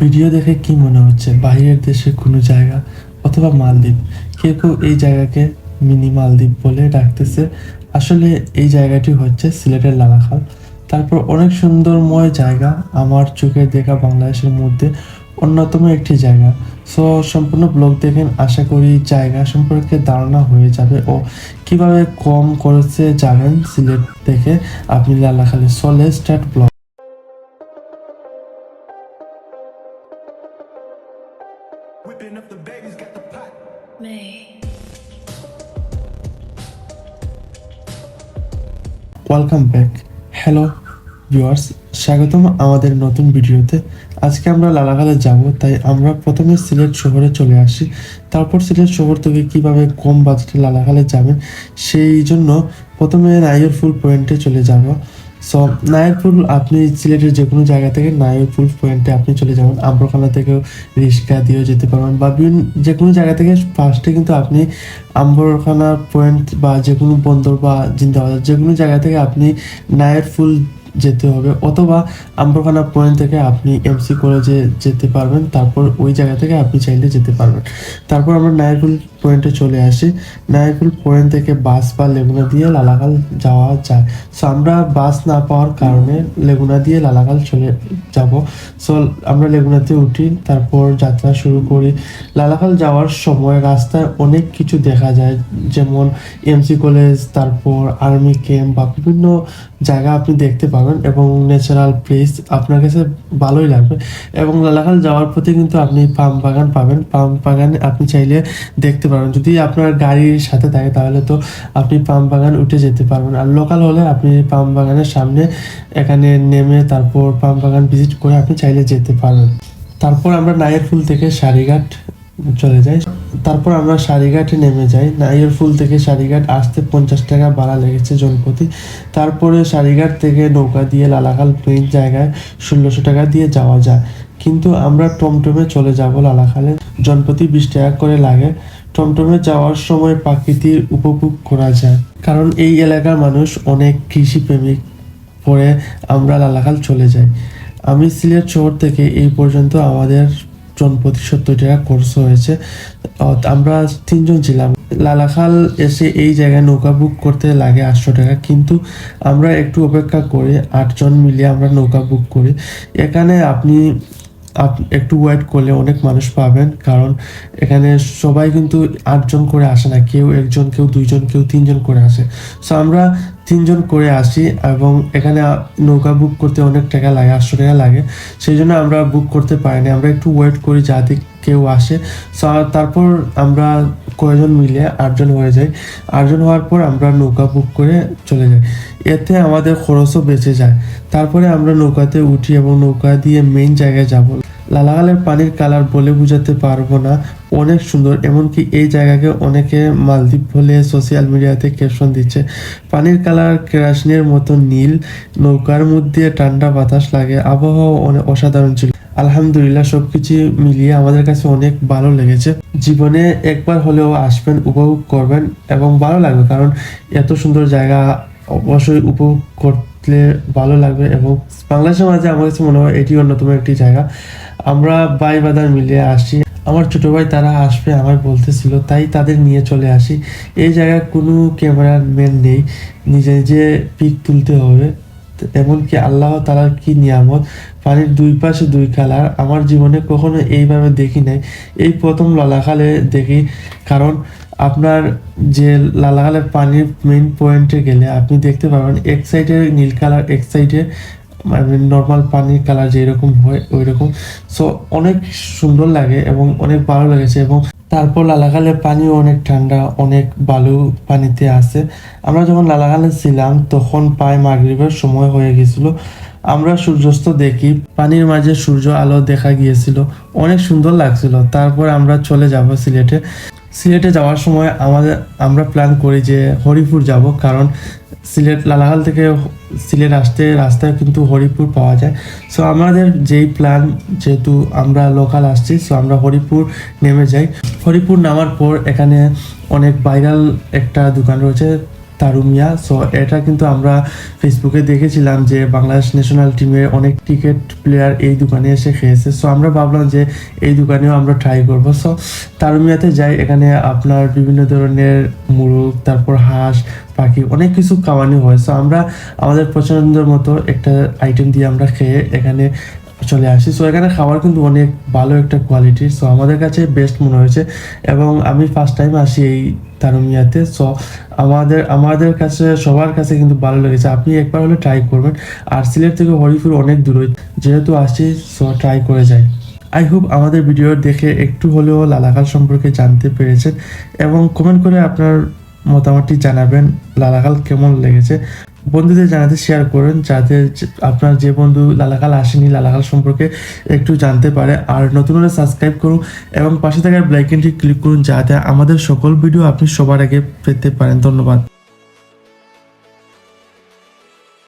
Video দেখে কি মনে হচ্ছে বাইরের দেশে কোনো জায়গা অথবা মালদ্বীপ। কেউ কেউ এই জায়গাকে মিনি মালদ্বীপ বলে ডাকতেছে। আসলে এই জায়গাটি হচ্ছে সিলেটের লালাখাল। তারপর অনেক সুন্দরময় জায়গা, আমার চোখে দেখা বাংলাদেশের মধ্যে অন্যতম একটি জায়গা। সো সম্পূর্ণ ব্লগ দেখেন, আশা করি জায়গা সম্পর্কে ধারণা হয়ে যাবে ও কিভাবে কম খরচে যাবেন সিলেট থেকে আপনি লালাখালে। So let's start blog. Whipping up the babies, got the pot. May. Welcome back. Hello viewers, স্বাগতম আমাদের নতুন ভিডিওতে। আজকে আমরা লালাখালে যাব, তাই আমরা প্রথমে সিলেট শহরে চলে আসি। তারপর সিলেট শহর থেকে কিভাবে কম বাজেটে লালাখালে যাবেন সেই জন্য প্রথমে নাইরপুল পয়েন্টে চলে যাব। সো নাইরপুল, আপনি সিলেটের যে কোনো জায়গা থেকে নাইরপুল পয়েন্টে আপনি চলে যাবেন। আম্বরখানা থেকেও রিক্সা দিয়েও যেতে পারবেন বা যে কোনো জায়গা থেকে ফার্স্টে কিন্তু আপনি আম্বরখানা পয়েন্ট বা যে কোনো বন্দর বা জিন্দাবাজার যে কোনো জায়গা থেকে আপনি নাইরপুল যেতে হবে, অথবা আম্বরখানা পয়েন্ট থেকে আপনি এমসি কলেজে যেতে পারবেন। তারপর ওই জায়গা থেকে আপনি চাইলে যেতে পারবেন। তারপর আমরা নাইরপুল পয়েন্টে চলে আসি। নাইরপুল পয়েন্ট থেকে বাস বা লেগুনা দিয়ে লালাখাল যাওয়া যায়। সো আমরা বাস না পাওয়ার কারণে লেগুনা দিয়ে লালাখাল চলে যাব। সো আমরা লেগুনাতে উঠি, তারপর যাত্রা শুরু করি। লালাখাল যাওয়ার সময় রাস্তায় অনেক কিছু দেখা যায়, যেমন এমসি কলেজ, তারপর আর্মি ক্যাম্প বা বিভিন্ন জায়গা আপনি দেখতে পাবেন এবং ন্যাচারাল প্লেস আপনার কাছে ভালোই লাগবে। এবং লালাখাল যাওয়ার পথে কিন্তু আপনি পাম বাগান পাবেন। পাম বাগানে আপনি চাইলে দেখতে পারবেন। যদি আপনার গাড়ির সাথে থাকে তাহলে তো আপনি পাম বাগান উঠে যেতে পারবেন, আর লোকাল হলে আপনি পাম বাগানের সামনে এখানে নেমে তারপর পাম বাগান ভিজিট করে আপনি চাইলে যেতে পারবেন। তারপর আমরা নাইরপুল থেকে সারিঘাট চলে যাই। তারপর আমরা সারিঘাটে নেমে যাই। নাইরপুল থেকে সারিঘাট আসতে 50 টাকা ভাড়া লেগেছে জনপ্রতি। তারপরে সারিঘাট থেকে নৌকা দিয়ে লালাখাল মেইন জায়গায় 1600 টাকা দিয়ে যাওয়া যায়, কিন্তু আমরা টমটমে চলে যাব লালাখালে। জনপ্রতি 20 টাকা করে লাগে। টমটমে যাওয়ার সময় প্রাকৃতিক উপভোগ করা যায়, কারণ এই এলাকার মানুষ অনেক কৃষিপ্রেমিক। পরে আমরা লালাখাল চলে যাই। আমি সিলেট শহর থেকে এই পর্যন্ত আমাদের জনপ্রতি 70 টাকা খরচ হয়েছে। আমরা 3 জন ছিলাম। লালাখাল এসে এই জায়গায় নৌকা বুক করতে লাগে 800 টাকা, কিন্তু আমরা একটু অপেক্ষা করে 8 জন মিলিয়ে আমরা নৌকা বুক করি। এখানে আপনি একটু ওয়েট করলে অনেক মানুষ পাবেন, কারণ এখানে সবাই কিন্তু 8 জন করে আসে না, কেউ 1 জন, কেউ 2 জন, কেউ 3 জন করে আসে। সো আমরা 3 জন করে আসি এবং এখানে নৌকা বুক করতে অনেক টাকা লাগে, 800 টাকা লাগে। সেই জন্য আমরা বুক করতে পারিনি, আমরা একটু ওয়েট করি যাতে কেউ আসে। সো তারপর আমরা কয়েকজন মিলে 8 জন হয়ে যাই। 8 জন হওয়ার পর আমরা নৌকা বুক করে চলে যাই। এতে আমাদের খরচও বেঁচে যায়। তারপরে আমরা নৌকাতে উঠি এবং নৌকা দিয়ে মেইন জায়গায় যাব। লালাখালের পানির কালার বলে বোঝাতে পারবো না, অনেক সুন্দর। এমনকি এই জায়গাকে অনেকে মালদ্বীপ বলে সোশ্যাল মিডিয়াতে ক্যাপশন দিচ্ছে। পানির কালার কেরাসিনের মতো নীল, নৌকার মধ্যে ঠান্ডা বাতাস লাগে, আবহাওয়া অনেক অসাধারণ ছিল। আলহামদুলিল্লাহ, সবকিছু মিলিয়ে আমাদের কাছে অনেক ভালো লেগেছে। জীবনে একবার হলেও আসবেন, উপভোগ করবেন এবং ভালো লাগবে, কারণ এত সুন্দর জায়গা অবশ্যই উপভোগ করতে ভালো লাগবে। এবং বাংলাদেশের মাঝে আমার কাছে মনে হয় এটি অন্যতম একটি জায়গা। আমরা ভাই বাদার মিলে আসি। আমার ছোট ভাই তারা আসবে আমার বলতেছিল, তাই তাদের নিয়ে চলে আসি। এই জায়গায় কোনো ক্যামেরাম্যান নেই, নিজে নিজে পিক তুলতে হবে। এমনকি আল্লাহ তাআলার কি নিয়ামত, পানির 2 পাশে 2 কালার। আমার জীবনে কখনো এইভাবে দেখি নাই, এই প্রথম লালাখালে দেখি। কারণ আপনার যে লালাখালের পানির মেইন পয়েন্টে গেলে আপনি দেখতে পাবেন এক সাইডে নীল কালার, এক সাইডে মানে নর্মাল পানির কালার যেরকম হয় ওই রকম। সো অনেক সুন্দর লাগে এবং অনেক ভালো লেগেছে। এবং তারপর লালাখালের পানিও অনেক ঠান্ডা, অনেক বালু পানিতে আছে। আমরা যখন লালাখালে ছিলাম তখন প্রায় মাগরিবের সময় হয়ে গেছিল। আমরা সূর্যাস্ত দেখি, পানির মাঝে সূর্য আলো দেখা গিয়েছিল, অনেক সুন্দর লাগছিল। তারপর আমরা চলে যাব সিলেটে। সিলেটে যাওয়ার সময় আমরা প্ল্যান করি যে হরিপুর যাব, কারণ সিলেট লালাখাল থেকে সিলেট আসতে রাস্তায় কিন্তু হরিপুর পাওয়া যায়। সো আমাদের যেই প্ল্যান, যেহেতু আমরা লোকাল আসছি, সো আমরা হরিপুর নেমে যাই। হরিপুর নামার পর এখানে অনেক ভাইরাল একটা দোকান রয়েছে, তারুমিয়া। সো এটা কিন্তু আমরা ফেসবুকে দেখেছিলাম যে বাংলাদেশ ন্যাশনাল টিমের অনেক ক্রিকেট প্লেয়ার এই দোকানে এসে খেয়েছে। সো আমরা ভাবলাম যে এই দোকানেও আমরা ট্রাই করব। সো তারুমিয়াতে যাই, এখানে আপনার বিভিন্ন ধরনের মুরগ, তারপর হাঁস, পাখি, অনেক কিছু খাওয়ানো হয়। সো আমরা আমাদের পছন্দের মতো একটা আইটেম দিয়ে আমরা খেয়ে এখানে চলে আসি। সো এখানে খাবার কিন্তু অনেক ভালো একটা কোয়ালিটি, সো আমাদের কাছে বেস্ট মনে হয়েছে। এবং আমি ফার্স্ট টাইম আসি এই তারুমিয়াতে। সো আমাদের কাছে সবার কাছে কিন্তু ভালো লেগেছে। আপনি একবার হলে ট্রাই করবেন। আর সিলেট থেকে হরিপুর অনেক দূরে, যেহেতু আসছি সো ট্রাই করে যাই। আই হোপ আমাদের ভিডিও দেখে একটু হলেও লালাখাল সম্পর্কে জানতে পেরেছেন, এবং কমেন্ট করে আপনার মতামতটি জানাবেন লালাখাল কেমন লেগেছে। বন্ধুদের জানাতে শেয়ার করেন, যাতে আপনার যে বন্ধু লালাখাল আসেনি লালাখাল সম্পর্কে একটু জানতে পারে। আর নতুন হলে সাবস্ক্রাইব করুন এবং পাশে থাকার বেল আইকনটি ক্লিক করুন, যাতে আমাদের সকল ভিডিও আপনি সবার আগে পেতে পারেন। ধন্যবাদ।